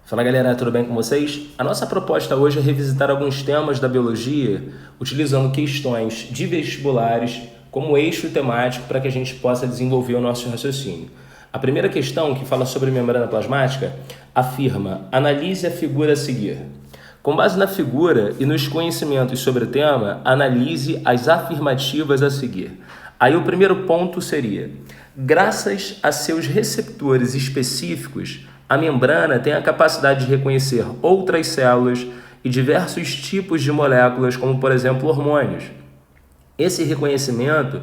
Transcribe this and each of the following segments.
Fala galera, tudo bem com vocês? A nossa proposta hoje é revisitar alguns temas da biologia utilizando questões de vestibulares como eixo temático para que a gente possa desenvolver o nosso raciocínio. A primeira questão, que fala sobre membrana plasmática, afirma: analise a figura a seguir. Com base na figura e nos conhecimentos sobre o tema, analise as afirmativas a seguir. Aí o primeiro ponto seria: graças a seus receptores específicos, a membrana tem a capacidade de reconhecer outras células e diversos tipos de moléculas, como por exemplo hormônios. Esse reconhecimento,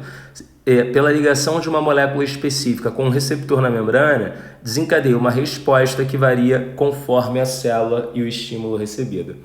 pela ligação de uma molécula específica com um receptor na membrana, desencadeia uma resposta que varia conforme a célula e o estímulo recebido.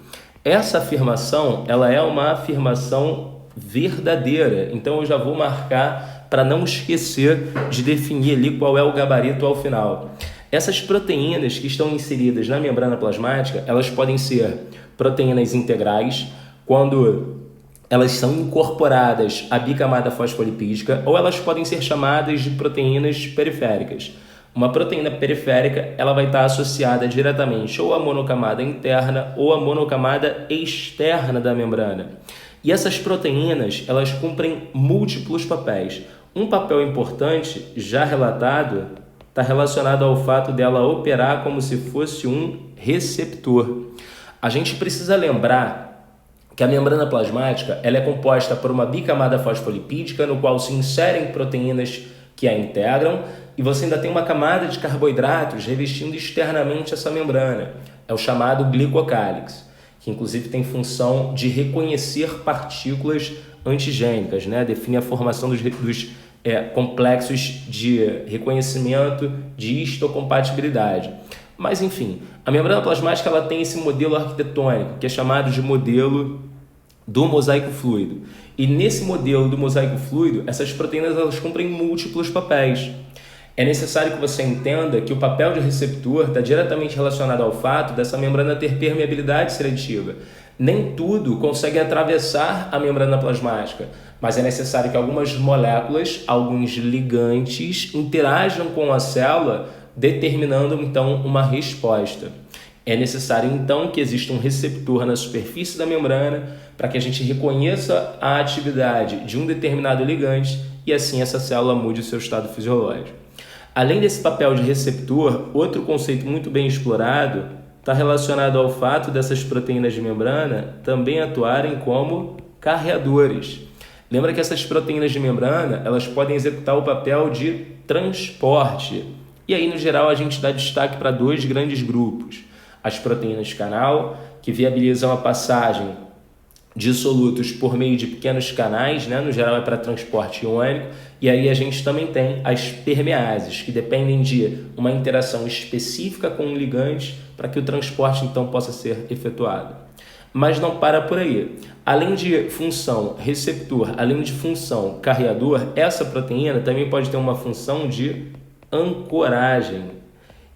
Essa afirmação, ela é uma afirmação verdadeira, então eu já vou marcar para não esquecer de definir ali qual é o gabarito ao final. Essas proteínas que estão inseridas na membrana plasmática, elas podem ser proteínas integrais, quando elas são incorporadas à bicamada fosfolipídica, ou elas podem ser chamadas de proteínas periféricas. Uma proteína periférica, ela vai estar associada diretamente ou à monocamada interna ou à monocamada externa da membrana. E essas proteínas, elas cumprem múltiplos papéis. Um papel importante, já relatado, está relacionado ao fato dela operar como se fosse um receptor. A gente precisa lembrar que a membrana plasmática ela é composta por uma bicamada fosfolipídica, no qual se inserem proteínas que a integram, e você ainda tem uma camada de carboidratos revestindo externamente essa membrana. É o chamado glicocálix, que inclusive tem função de reconhecer partículas antigênicas, né? Define a formação dos complexos de reconhecimento de histocompatibilidade. Mas enfim, a membrana plasmática ela tem esse modelo arquitetônico, que é chamado de modelo do mosaico fluido. E nesse modelo do mosaico fluido, essas proteínas elas cumprem múltiplos papéis. É necessário que você entenda que o papel de receptor está diretamente relacionado ao fato dessa membrana ter permeabilidade seletiva. Nem tudo consegue atravessar a membrana plasmática, mas é necessário que algumas moléculas, alguns ligantes, interajam com a célula, determinando então uma resposta. É necessário então que exista um receptor na superfície da membrana para que a gente reconheça a atividade de um determinado ligante e assim essa célula mude o seu estado fisiológico. Além desse papel de receptor, outro conceito muito bem explorado está relacionado ao fato dessas proteínas de membrana também atuarem como carreadores. Lembra que essas proteínas de membrana elas podem executar o papel de transporte. E aí, no geral, a gente dá destaque para dois grandes grupos. As proteínas canal, que viabilizam a passagem de solutos por meio de pequenos canais, né? No geral é para transporte iônico. E aí a gente também tem as permeases, que dependem de uma interação específica com um ligante para que o transporte então possa ser efetuado. Mas não para por aí. Além de função receptor, além de função carreador, essa proteína também pode ter uma função de ancoragem.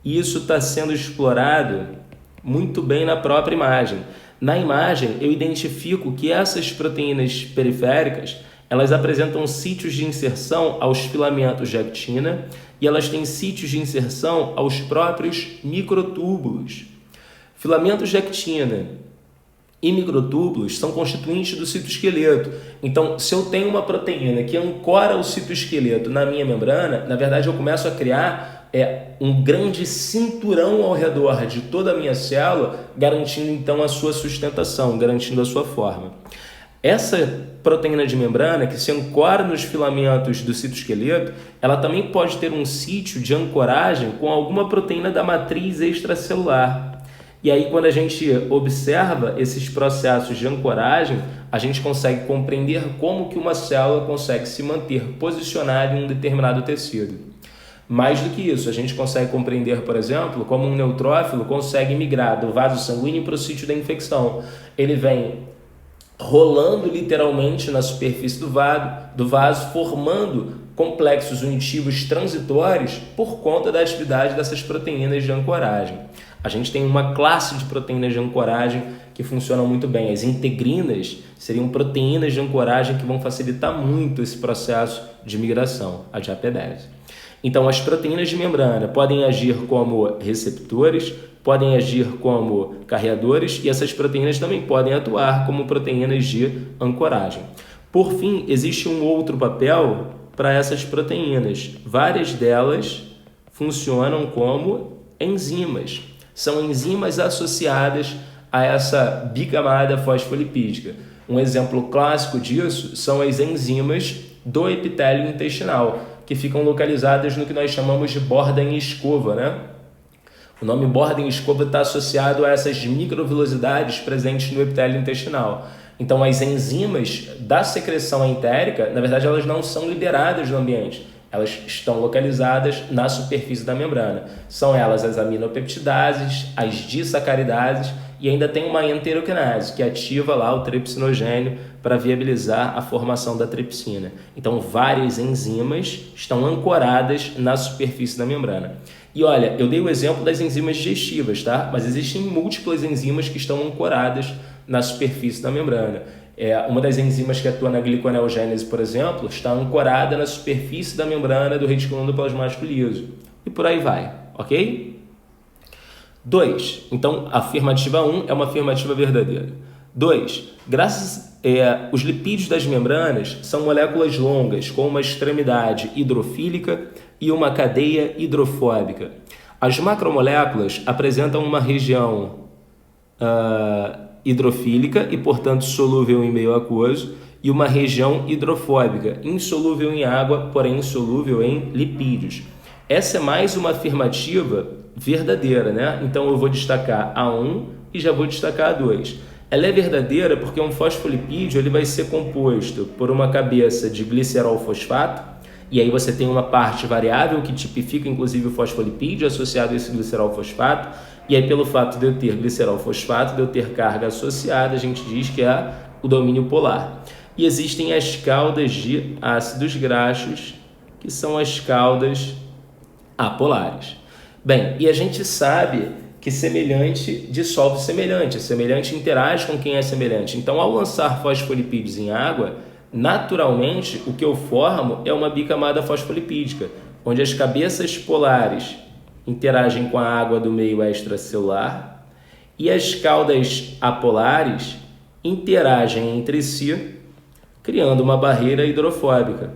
E isso está sendo explorado muito bem na própria imagem. Na imagem, eu identifico que essas proteínas periféricas elas apresentam sítios de inserção aos filamentos de actina e elas têm sítios de inserção aos próprios microtúbulos. Filamentos de actina e microtúbulos são constituintes do citoesqueleto. Então, se eu tenho uma proteína que ancora o citoesqueleto na minha membrana, na verdade eu começo a criar um grande cinturão ao redor de toda a minha célula, garantindo então a sua sustentação, garantindo a sua forma. Essa proteína de membrana que se ancora nos filamentos do citoesqueleto, ela também pode ter um sítio de ancoragem com alguma proteína da matriz extracelular. E aí, quando a gente observa esses processos de ancoragem, a gente consegue compreender como que uma célula consegue se manter posicionada em um determinado tecido. Mais do que isso, a gente consegue compreender, por exemplo, como um neutrófilo consegue migrar do vaso sanguíneo para o sítio da infecção. Ele vem rolando literalmente na superfície do vaso, formando complexos unitivos transitórios por conta da atividade dessas proteínas de ancoragem. A gente tem uma classe de proteínas de ancoragem que funcionam muito bem. As integrinas seriam proteínas de ancoragem que vão facilitar muito esse processo de migração, a de AP10. Então, as proteínas de membrana podem agir como receptores, podem agir como carreadores e essas proteínas também podem atuar como proteínas de ancoragem. Por fim, existe um outro papel para essas proteínas. Várias delas funcionam como enzimas. São enzimas associadas a essa bicamada fosfolipídica. Um exemplo clássico disso são as enzimas do epitélio intestinal, que ficam localizadas no que nós chamamos de borda em escova, né? O nome borda em escova está associado a essas microvilosidades presentes no epitélio intestinal. Então, as enzimas da secreção entérica, na verdade, elas não são liberadas no ambiente. Elas estão localizadas na superfície da membrana. São elas as aminopeptidases, as disacaridades e ainda tem uma enteroquinase, que ativa lá o tripsinogênio para viabilizar a formação da tripsina. Então, várias enzimas estão ancoradas na superfície da membrana. E olha, eu dei o exemplo das enzimas digestivas, tá? Mas existem múltiplas enzimas que estão ancoradas na superfície da membrana. Uma das enzimas que atua na gliconeogênese, por exemplo, está ancorada na superfície da membrana do retículo endoplasmático liso. E por aí vai, ok? 2. Então, a afirmativa 1 é uma afirmativa verdadeira. 2. Os lipídios das membranas são moléculas longas com uma extremidade hidrofílica e uma cadeia hidrofóbica. As macromoléculas apresentam uma região hidrofílica e, portanto, solúvel em meio aquoso, e uma região hidrofóbica, insolúvel em água, porém insolúvel em lipídios. Essa é mais uma afirmativa verdadeira, né? Então eu vou destacar a 1 e já vou destacar a 2. Ela é verdadeira porque um fosfolipídio ele vai ser composto por uma cabeça de glicerol fosfato, e aí você tem uma parte variável que tipifica inclusive o fosfolipídio associado a esse glicerol fosfato, e aí pelo fato de eu ter glicerol fosfato, de eu ter carga associada, a gente diz que é o domínio polar. E existem as caudas de ácidos graxos, que são as caudas apolares. Bem, e a gente sabe que semelhante dissolve semelhante, semelhante interage com quem é semelhante. Então, ao lançar fosfolipídios em água, naturalmente o que eu formo é uma bicamada fosfolipídica, onde as cabeças polares interagem com a água do meio extracelular e as caudas apolares interagem entre si, criando uma barreira hidrofóbica.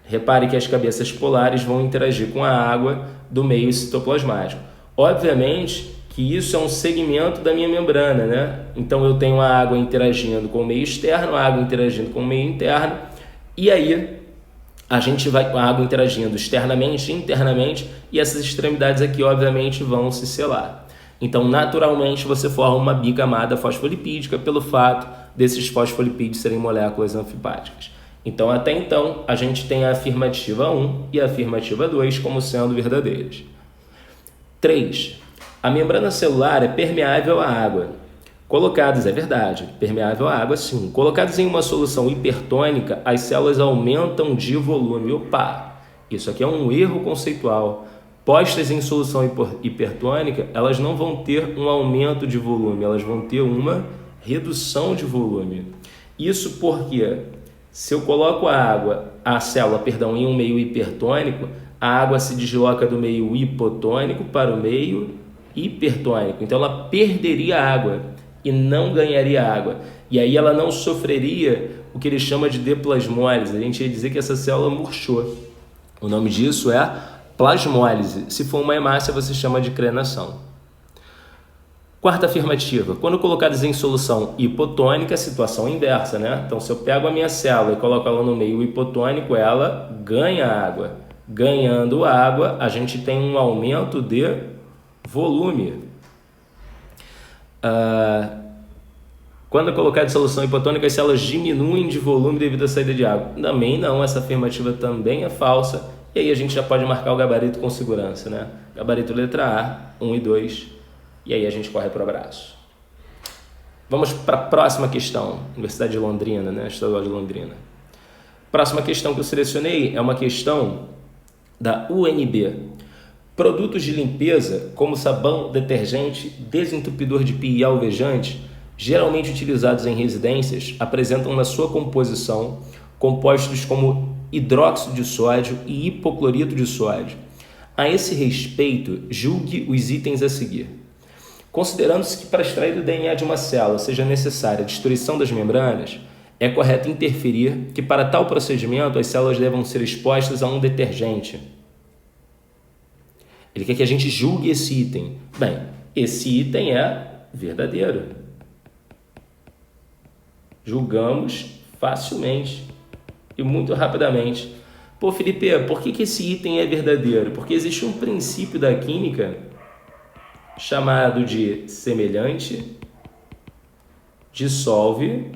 Repare que as cabeças polares vão interagir com a água do meio citoplasmático. Obviamente que isso é um segmento da minha membrana, né? Então eu tenho a água interagindo com o meio externo, a água interagindo com o meio interno, e aí a gente vai com a água interagindo externamente, internamente, e essas extremidades aqui obviamente vão se selar. Então naturalmente você forma uma bicamada fosfolipídica pelo fato desses fosfolipídios serem moléculas anfipáticas. Então, até então, a gente tem a afirmativa 1 e a afirmativa 2 como sendo verdadeiras. 3. A membrana celular é permeável à água. Colocadas, é verdade, permeável à água sim. Colocadas em uma solução hipertônica, as células aumentam de volume. Opa! Isso aqui é um erro conceitual. Postas em solução hipertônica, elas não vão ter um aumento de volume, elas vão ter uma redução de volume. Isso porque se eu coloco a célula, em um meio hipertônico, a água se desloca do meio hipotônico para o meio hipertônico. Então ela perderia água e não ganharia água. E aí ela não sofreria o que ele chama de deplasmólise. A gente ia dizer que essa célula murchou. O nome disso é plasmólise. Se for uma hemácia, você chama de crenação. Quarta afirmativa, quando colocadas em solução hipotônica, situação inversa, né? Então, se eu pego a minha célula e coloco ela no meio hipotônico, ela ganha água. Ganhando água, a gente tem um aumento de volume. Quando colocada em solução hipotônica, as células diminuem de volume devido à saída de água. Também não, essa afirmativa também é falsa. E aí a gente já pode marcar o gabarito com segurança, né? Gabarito letra A, 1 e 2. E aí a gente corre para o abraço. Vamos para a próxima questão. Universidade de Londrina, né? Estadual de Londrina. Próxima questão que eu selecionei é uma questão da UNB. Produtos de limpeza, como sabão, detergente, desentupidor de pia e alvejante, geralmente utilizados em residências, apresentam na sua composição compostos como hidróxido de sódio e hipoclorito de sódio. A esse respeito, julgue os itens a seguir. Considerando-se que para extrair o DNA de uma célula seja necessária a destruição das membranas, é correto interferir que para tal procedimento as células devam ser expostas a um detergente. Ele quer que a gente julgue esse item. Bem, esse item é verdadeiro. Julgamos facilmente e muito rapidamente. Pô, Felipe, por que esse item é verdadeiro? Porque existe um princípio da química chamado de semelhante dissolve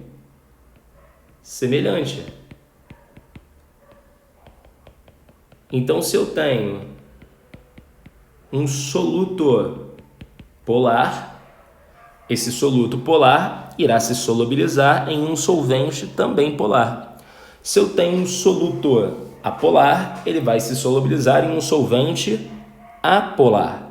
semelhante. Então, se eu tenho um soluto polar, esse soluto polar irá se solubilizar em um solvente também polar. Se eu tenho um soluto apolar, ele vai se solubilizar em um solvente apolar.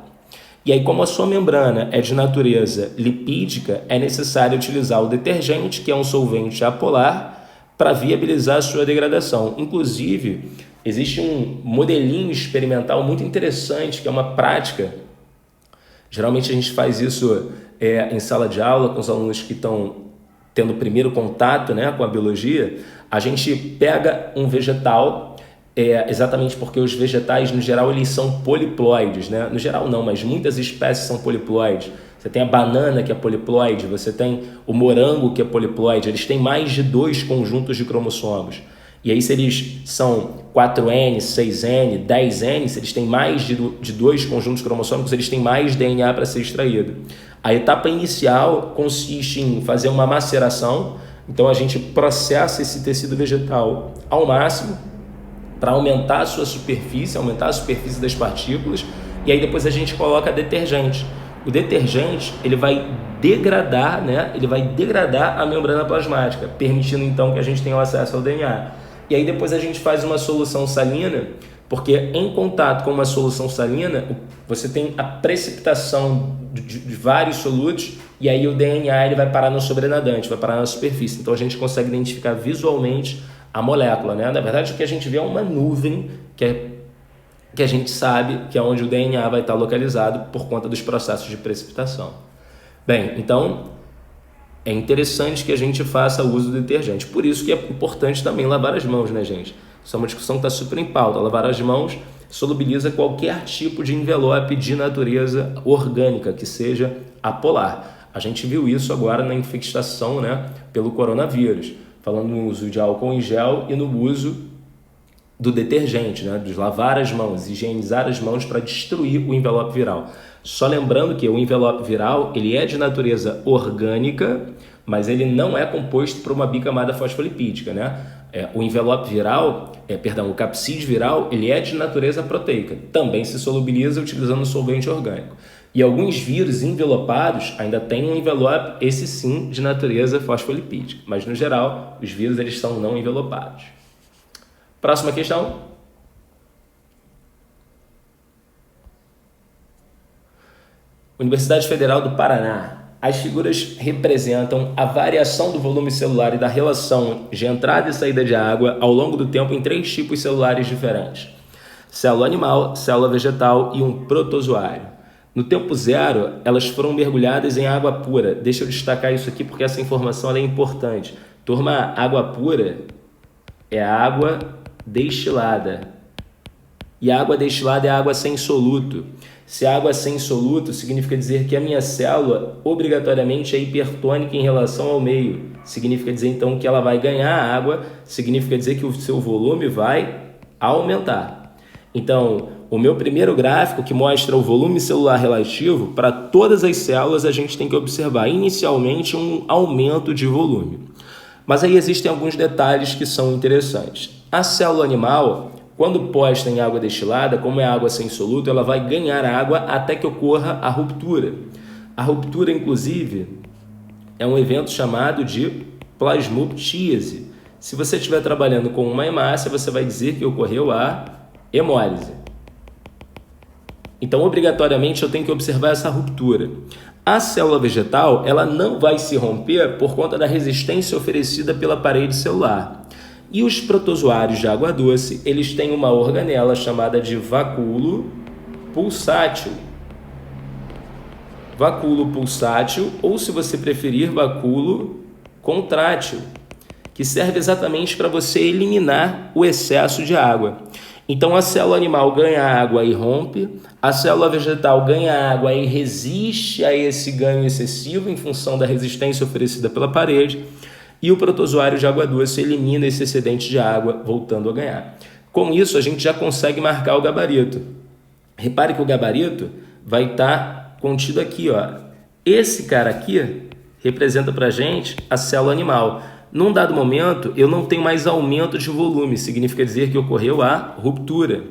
E aí, como a sua membrana é de natureza lipídica, é necessário utilizar o detergente, que é um solvente apolar, para viabilizar a sua degradação. Inclusive, existe um modelinho experimental muito interessante, que é uma prática. Geralmente a gente faz isso em sala de aula com os alunos que estão tendo o primeiro contato, né, com a biologia. A gente pega um vegetal, exatamente porque os vegetais, no geral, eles são poliploides, né? No geral não, mas muitas espécies são poliploides. Você tem a banana, que é poliploide, você tem o morango, que é poliploide. Eles têm mais de 2 conjuntos de cromossomos. E aí, se eles são 4N, 6N, 10N, se eles têm mais de 2 conjuntos cromossômicos, eles têm mais DNA para ser extraído. A etapa inicial consiste em fazer uma maceração. Então, a gente processa esse tecido vegetal ao máximo para aumentar a sua superfície, aumentar a superfície das partículas. E aí, depois a gente coloca detergente. O detergente, ele vai degradar, né? Ele vai degradar a membrana plasmática, permitindo então que a gente tenha acesso ao DNA. E aí depois a gente faz uma solução salina, porque em contato com uma solução salina, você tem a precipitação de vários solutos, e aí o DNA ele vai parar no sobrenadante, vai parar na superfície. Então a gente consegue identificar visualmente a molécula, né? Na verdade, o que a gente vê é uma nuvem que a gente sabe que é onde o DNA vai estar localizado por conta dos processos de precipitação. Bem, então é interessante que a gente faça o uso do detergente. Por isso que é importante também lavar as mãos, né, gente? Isso é uma discussão que está super em pauta. Lavar as mãos solubiliza qualquer tipo de envelope de natureza orgânica, que seja apolar. A gente viu isso agora na infestação, né, pelo coronavírus, falando no uso de álcool em gel e no uso do detergente, né? De lavar as mãos, higienizar as mãos para destruir o envelope viral. Só lembrando que o envelope viral ele é de natureza orgânica, mas ele não é composto por uma bicamada fosfolipídica, né? O envelope viral, o capsídeo viral, ele é de natureza proteica. Também se solubiliza utilizando solvente orgânico. E alguns vírus envelopados ainda têm um envelope, esse sim, de natureza fosfolipídica. Mas, no geral, os vírus eles são não envelopados. Próxima questão. Universidade Federal do Paraná. As figuras representam a variação do volume celular e da relação de entrada e saída de água ao longo do tempo em 3 tipos celulares diferentes: célula animal, célula vegetal e um protozoário. No tempo zero, elas foram mergulhadas em água pura. Deixa eu destacar isso aqui porque essa informação é importante. Turma, água pura é água destilada. E a água destilada é água sem soluto. Se a água é sem soluto, significa dizer que a minha célula obrigatoriamente é hipertônica em relação ao meio. Significa dizer então que ela vai ganhar água, significa dizer que o seu volume vai aumentar. Então, o meu primeiro gráfico que mostra o volume celular relativo, para todas as células a gente tem que observar inicialmente um aumento de volume. Mas aí existem alguns detalhes que são interessantes. A célula animal, quando posta em água destilada, como é água sem soluto, ela vai ganhar água até que ocorra a ruptura. A ruptura, inclusive, é um evento chamado de plasmoptíase. Se você estiver trabalhando com uma hemácia, você vai dizer que ocorreu a hemólise. Então, obrigatoriamente, eu tenho que observar essa ruptura. A célula vegetal, ela não vai se romper por conta da resistência oferecida pela parede celular. E os protozoários de água doce, eles têm uma organela chamada de vacúolo pulsátil. Vacúolo pulsátil, ou se você preferir, vacúolo contrátil, que serve exatamente para você eliminar o excesso de água. Então a célula animal ganha água e rompe, a célula vegetal ganha água e resiste a esse ganho excessivo em função da resistência oferecida pela parede, e o protozoário de água doce elimina esse excedente de água, voltando a ganhar. Com isso, a gente já consegue marcar o gabarito. Repare que o gabarito vai estar contido aqui, ó. Esse cara aqui representa para a gente a célula animal. Num dado momento, eu não tenho mais aumento de volume, significa dizer que ocorreu a ruptura.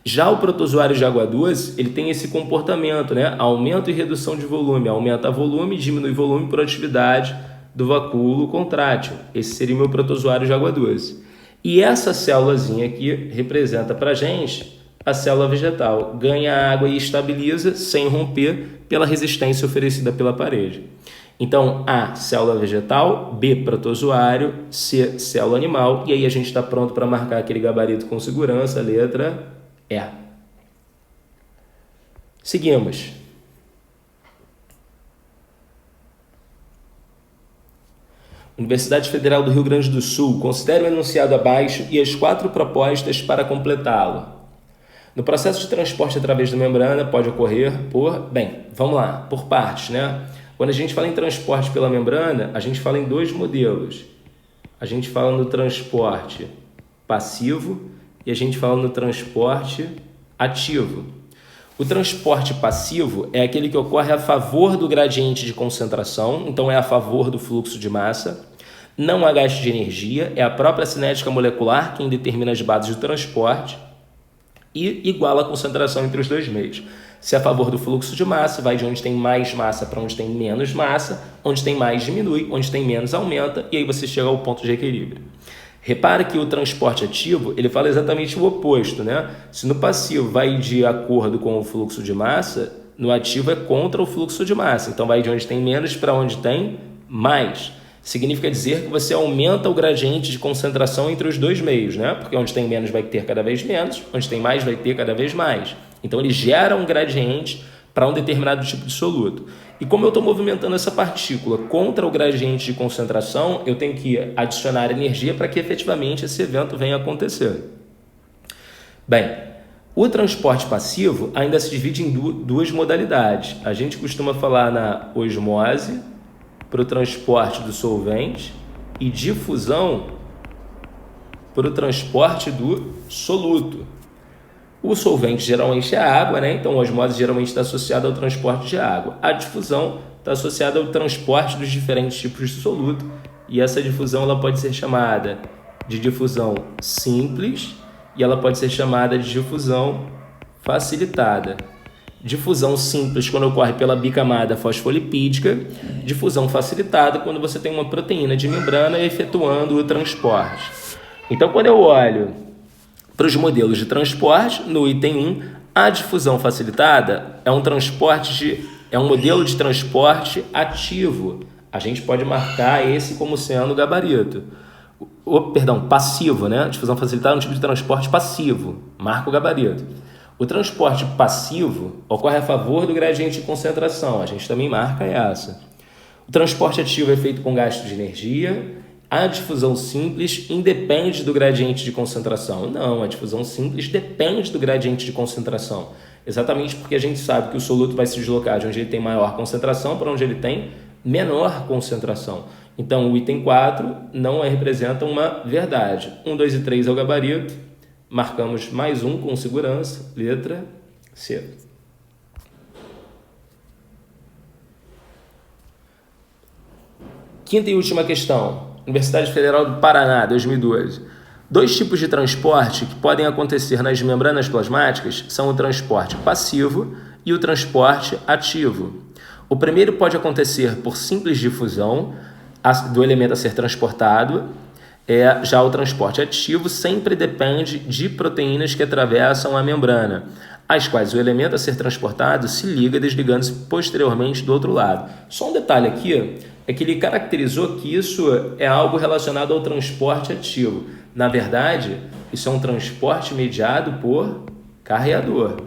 Já o protozoário de água doce, ele tem esse comportamento, né? Aumento e redução de volume. Aumenta volume, diminui volume por atividade do vacúolo contrátil. Esse seria o meu protozoário de água doce. E essa célulazinha aqui representa para a gente a célula vegetal. Ganha água e estabiliza sem romper pela resistência oferecida pela parede. Então, A, célula vegetal, B, protozoário, C, célula animal, e aí a gente está pronto para marcar aquele gabarito com segurança, letra E. Seguimos. Universidade Federal do Rio Grande do Sul, considere o enunciado abaixo e as 4 propostas para completá-lo. No processo de transporte através da membrana pode ocorrer vamos lá, por partes, né? Quando a gente fala em transporte pela membrana, a gente fala em 2 modelos. A gente fala no transporte passivo e a gente fala no transporte ativo. O transporte passivo é aquele que ocorre a favor do gradiente de concentração, então é a favor do fluxo de massa. Não há gasto de energia, é a própria cinética molecular quem determina as bases do transporte e iguala a concentração entre os 2 meios. Se é a favor do fluxo de massa, vai de onde tem mais massa para onde tem menos massa, onde tem mais diminui, onde tem menos aumenta, e aí você chega ao ponto de equilíbrio. Repare que o transporte ativo, ele fala exatamente o oposto, né? Se no passivo vai de acordo com o fluxo de massa, no ativo é contra o fluxo de massa. Então vai de onde tem menos para onde tem mais. Significa dizer que você aumenta o gradiente de concentração entre os 2 meios, né? Porque onde tem menos vai ter cada vez menos, onde tem mais vai ter cada vez mais. Então ele gera um gradiente para um determinado tipo de soluto. E como eu estou movimentando essa partícula contra o gradiente de concentração, eu tenho que adicionar energia para que efetivamente esse evento venha a acontecer. Bem, o transporte passivo ainda se divide em 2 modalidades. A gente costuma falar na osmose, para o transporte do solvente, e difusão para o transporte do soluto. O solvente geralmente é água, né? Então a osmose geralmente está associada ao transporte de água. A difusão está associada ao transporte dos diferentes tipos de soluto, e essa difusão ela pode ser chamada de difusão simples e ela pode ser chamada de difusão facilitada. Difusão simples quando ocorre pela bicamada fosfolipídica, difusão facilitada quando você tem uma proteína de membrana efetuando o transporte. Então, quando eu olho para os modelos de transporte, no item 1, a difusão facilitada é um modelo de transporte ativo. A gente pode marcar esse como sendo o gabarito. Passivo, né? A difusão facilitada é um tipo de transporte passivo. Marca o gabarito. O transporte passivo ocorre a favor do gradiente de concentração. A gente também marca essa. O transporte ativo é feito com gasto de energia. A difusão simples independe do gradiente de concentração. Não, a difusão simples depende do gradiente de concentração. Exatamente porque a gente sabe que o soluto vai se deslocar de onde ele tem maior concentração para onde ele tem menor concentração. Então, o item 4 não representa uma verdade. 1, 2 e 3 é o gabarito. Marcamos mais um com segurança, letra C. Quinta e última questão. Universidade Federal do Paraná, 2012. 2 tipos de transporte que podem acontecer nas membranas plasmáticas são o transporte passivo e o transporte ativo. O primeiro pode acontecer por simples difusão do elemento a ser transportado. Já o transporte ativo sempre depende de proteínas que atravessam a membrana, as quais o elemento a ser transportado se liga desligando-se posteriormente do outro lado. Só um detalhe aqui, é que ele caracterizou que isso é algo relacionado ao transporte ativo. Na verdade, isso é um transporte mediado por carreador.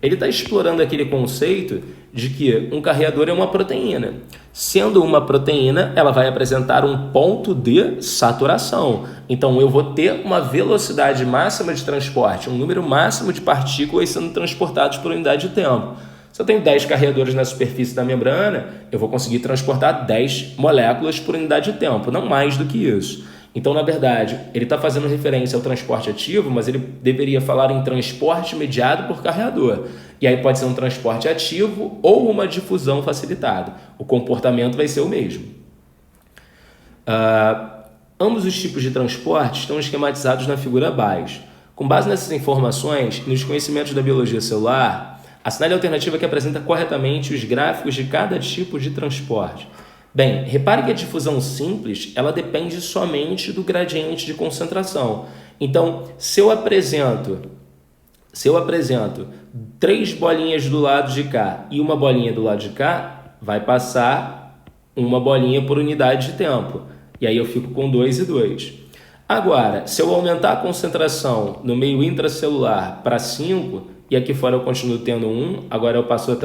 Ele está explorando aquele conceito de que um carreador é uma proteína. Sendo uma proteína, ela vai apresentar um ponto de saturação. Então, eu vou ter uma velocidade máxima de transporte, um número máximo de partículas sendo transportados por unidade de tempo. Se eu tenho 10 carreadores na superfície da membrana, eu vou conseguir transportar 10 moléculas por unidade de tempo, não mais do que isso. Então, na verdade, ele está fazendo referência ao transporte ativo, mas ele deveria falar em transporte mediado por carreador. E aí pode ser um transporte ativo ou uma difusão facilitada. O comportamento vai ser o mesmo. Ambos os tipos de transporte estão esquematizados na figura abaixo. Com base nessas informações e nos conhecimentos da biologia celular, assinale a alternativa que apresenta corretamente os gráficos de cada tipo de transporte. Bem, repare que a difusão simples, ela depende somente do gradiente de concentração. Então, se eu apresento 3 bolinhas do lado de cá e uma bolinha do lado de cá, vai passar uma bolinha por unidade de tempo. E aí eu fico com 2 e 2. Agora, se eu aumentar a concentração no meio intracelular para 5, e aqui fora eu continuo tendo 1, agora eu passo a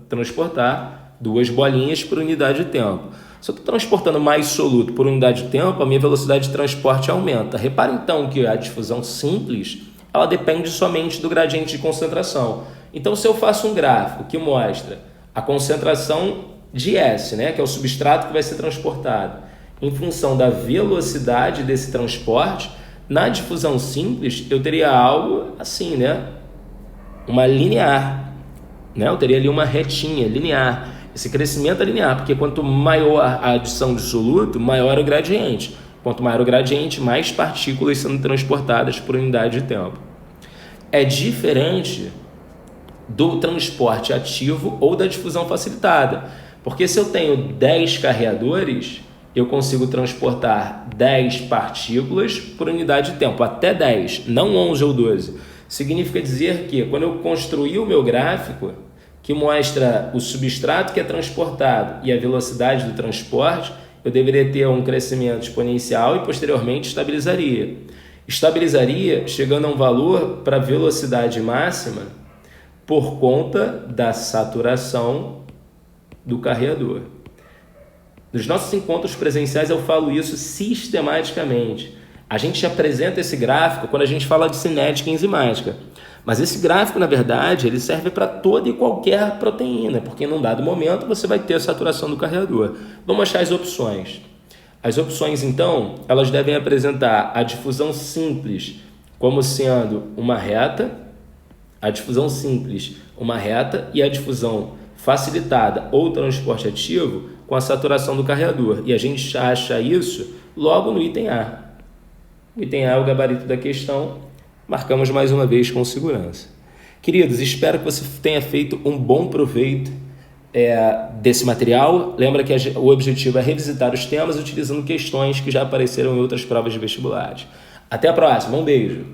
transportar 2 bolinhas por unidade de tempo. Se eu estou transportando mais soluto por unidade de tempo, a minha velocidade de transporte aumenta. Repare então que a difusão simples, ela depende somente do gradiente de concentração. Então, se eu faço um gráfico que mostra a concentração de S, né, que é o substrato que vai ser transportado, em função da velocidade desse transporte, na difusão simples, eu teria algo assim, né, uma linear, né? Eu teria ali uma retinha linear. Esse crescimento é linear, porque quanto maior a adição de soluto, maior o gradiente. Quanto maior o gradiente, mais partículas sendo transportadas por unidade de tempo. É diferente do transporte ativo ou da difusão facilitada, porque se eu tenho 10 carreadores, eu consigo transportar 10 partículas por unidade de tempo, até 10, não 11 ou 12. Significa dizer que quando eu construir o meu gráfico, que mostra o substrato que é transportado e a velocidade do transporte, eu deveria ter um crescimento exponencial e posteriormente estabilizaria. Estabilizaria chegando a um valor para velocidade máxima por conta da saturação do carreador. Nos nossos encontros presenciais eu falo isso sistematicamente. A gente apresenta esse gráfico quando a gente fala de cinética enzimática. Mas esse gráfico, na verdade, ele serve para toda e qualquer proteína, porque num dado momento você vai ter a saturação do carreador. Vamos achar as opções. As opções, então, elas devem apresentar a difusão simples como sendo uma reta, a difusão simples uma reta e a difusão facilitada ou transporte ativo com a saturação do carreador. E a gente acha isso logo no item A. O item A é o gabarito da questão. Marcamos mais uma vez com segurança. Queridos, espero que você tenha feito um bom proveito desse material. Lembra que o objetivo é revisitar os temas utilizando questões que já apareceram em outras provas de vestibulares. Até a próxima, um beijo!